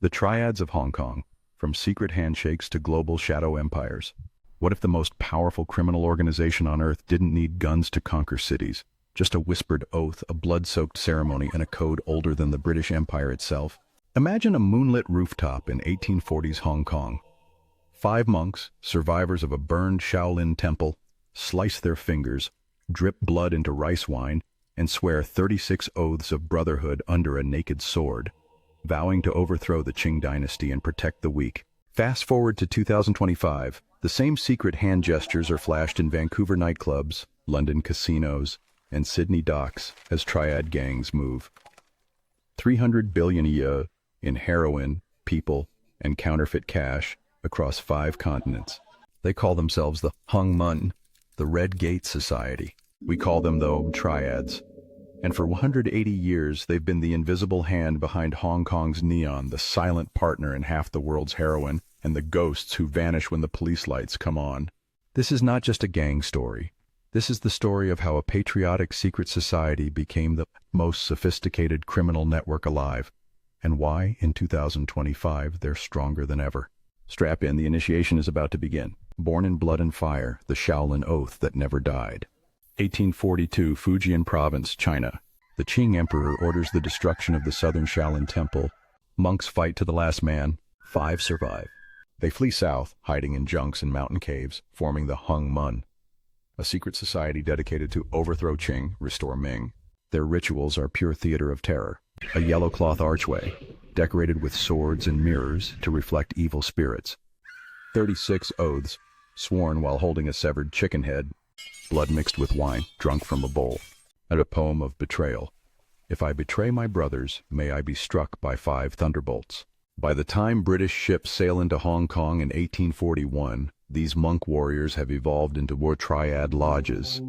The Triads of Hong Kong, from secret handshakes to global shadow empires. What if the most powerful criminal organization on earth didn't need guns to conquer cities? Just a whispered oath, a blood-soaked ceremony, and a code older than the British Empire itself. Imagine a moonlit rooftop in 1840s Hong Kong. 5 monks, survivors of a burned Shaolin temple, slice their fingers, drip blood into rice wine, and swear 36 oaths of brotherhood under a naked sword, vowing to overthrow the Qing dynasty and protect the weak. Fast forward to 2025, the same secret hand gestures are flashed in Vancouver nightclubs, London casinos, and Sydney docks as Triad gangs move. 300 billion a year in heroin, people, and counterfeit cash across 5 continents. They call themselves the Hung Mun, the Red Gate Society. We call them, though, Triads. And for 180 years, they've been the invisible hand behind Hong Kong's neon, the silent partner in half the world's heroin, and the ghosts who vanish when the police lights come on. This is not just a gang story. This is the story of how a patriotic secret society became the most sophisticated criminal network alive, and why, in 2025, they're stronger than ever. Strap in, the initiation is about to begin. Born in blood and fire, the Shaolin oath that never died. 1842, Fujian Province, China. The Qing Emperor orders the destruction of the southern Shaolin Temple. Monks fight to the last man. 5 survive. They flee south, hiding in junks and mountain caves, forming the Hung Mun, a secret society dedicated to overthrow Qing, restore Ming. Their rituals are pure theater of terror. A yellow cloth archway, decorated with swords and mirrors to reflect evil spirits. 36 oaths, sworn while holding a severed chicken head, blood mixed with wine, drunk from a bowl. And a poem of betrayal. If I betray my brothers, may I be struck by 5 thunderbolts. By the time British ships sail into Hong Kong in 1841, these monk warriors have evolved into war triad lodges,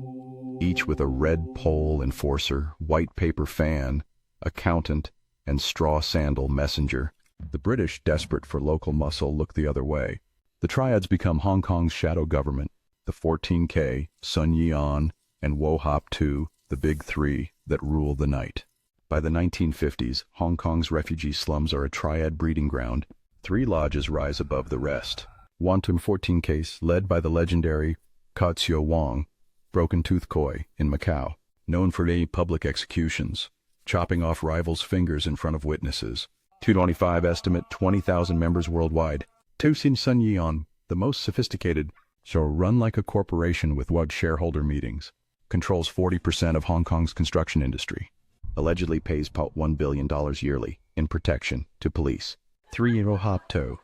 each with a red pole enforcer, white paper fan, accountant, and straw sandal messenger. The British, desperate for local muscle, look the other way. The Triads become Hong Kong's shadow government, the 14K, Sun Yat, and Wo Hop II, the Big Three that rule the night. By the 1950s, Hong Kong's refugee slums are a Triad breeding ground. 3 lodges rise above the rest. Wantum 14 case, led by the legendary Ka Tsiu Wong, Broken Tooth Koi in Macau, known for any public executions, chopping off rivals' fingers in front of witnesses. 225 estimate 20,000 members worldwide. Tusin Sun Yat, the most sophisticated, shall run like a corporation with wide shareholder meetings, controls 40% of Hong Kong's construction industry, allegedly pays about $1 billion yearly in protection to police. 3 Wo Hop II,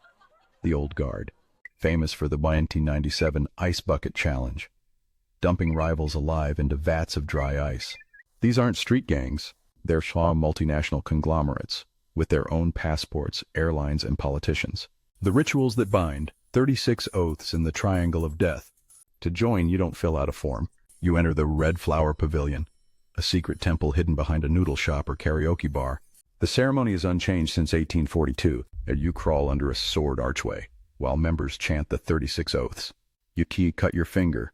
the old guard, famous for the 1997 Ice Bucket Challenge, dumping rivals alive into vats of dry ice. These aren't street gangs, they're multinational conglomerates, with their own passports, airlines, and politicians. The rituals that bind, 36 oaths in the Triangle of Death. To join, you don't fill out a form. You enter the Red Flower Pavilion, a secret temple hidden behind a noodle shop or karaoke bar. The ceremony is unchanged since 1842, and you crawl under a sword archway, while members chant the 36 oaths. You cut your finger,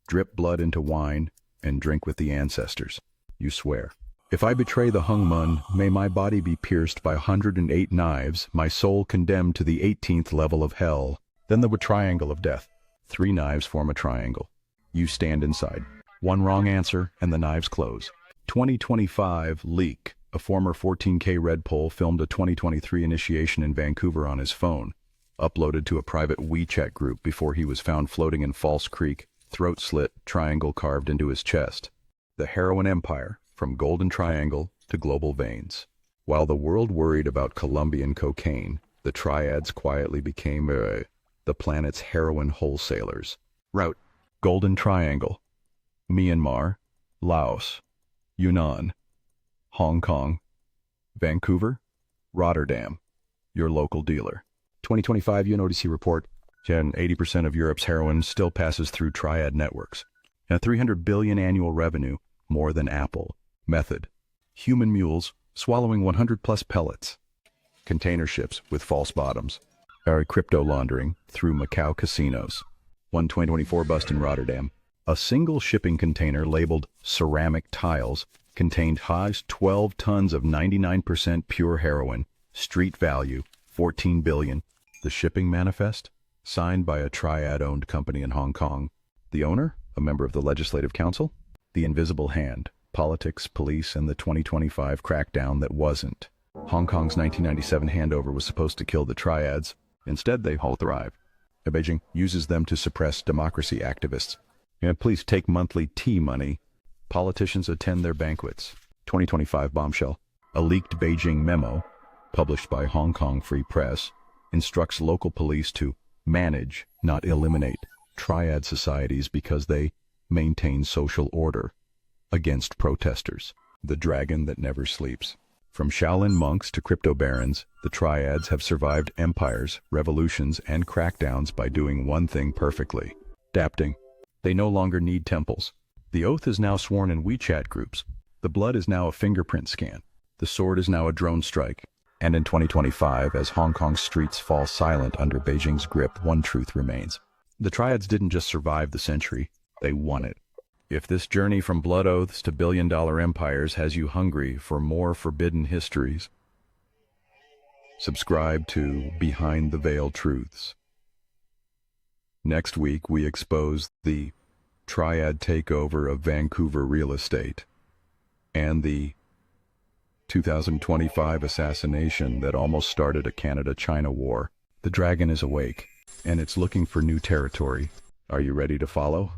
drip blood into wine, and drink with the ancestors. You swear, if I betray the Hung Mun, may my body be pierced by 108 knives, my soul condemned to the 18th level of hell. Then the Triangle of Death. 3 knives form a triangle. You stand inside. 1 wrong answer, and the knives close. 2025 leak. A former 14K Red Pole filmed a 2023 initiation in Vancouver on his phone, uploaded to a private WeChat group before he was found floating in False Creek, throat slit, triangle carved into his chest. The heroin empire, from Golden Triangle to global veins. While the world worried about Colombian cocaine, the Triads quietly became the planet's heroin wholesalers. Route: Golden Triangle, Myanmar, Laos, Yunnan, Hong Kong, Vancouver, Rotterdam, your local dealer. 2025 UNODC report, 80% of Europe's heroin still passes through Triad networks. And $300 billion annual revenue, more than Apple. Method: human mules swallowing 100+ pellets. Container ships with false bottoms. Crypto laundering through Macau casinos. 2024 bust in Rotterdam. A single shipping container labeled ceramic tiles contained 12 tons of 99% pure heroin, street value 14 billion. The shipping manifest, signed by a Triad-owned company in Hong Kong. The owner, a member of the Legislative Council. The invisible hand, politics, police, and the 2025 crackdown that wasn't. Hong Kong's 1997 handover was supposed to kill the Triads. Instead, they all thrive. Beijing uses them to suppress democracy activists. And please take monthly tea money. Politicians attend their banquets. 2025 bombshell. A leaked Beijing memo, published by Hong Kong Free Press, instructs local police to manage, not eliminate, Triad societies because they maintain social order against protesters. The dragon that never sleeps. From Shaolin monks to crypto barons, the Triads have survived empires, revolutions, and crackdowns by doing one thing perfectly: adapting. They no longer need temples. The oath is now sworn in WeChat groups. The blood is now a fingerprint scan. The sword is now a drone strike. And in 2025, as Hong Kong's streets fall silent under Beijing's grip, one truth remains. The Triads didn't just survive the century, they won it. If this journey from blood oaths to billion-dollar empires has you hungry for more forbidden histories, subscribe to Behind the Veil Truths. Next week, we expose the Triad takeover of Vancouver real estate and the 2025 assassination that almost started a Canada-China war. The dragon is awake, and it's looking for new territory. Are you ready to follow?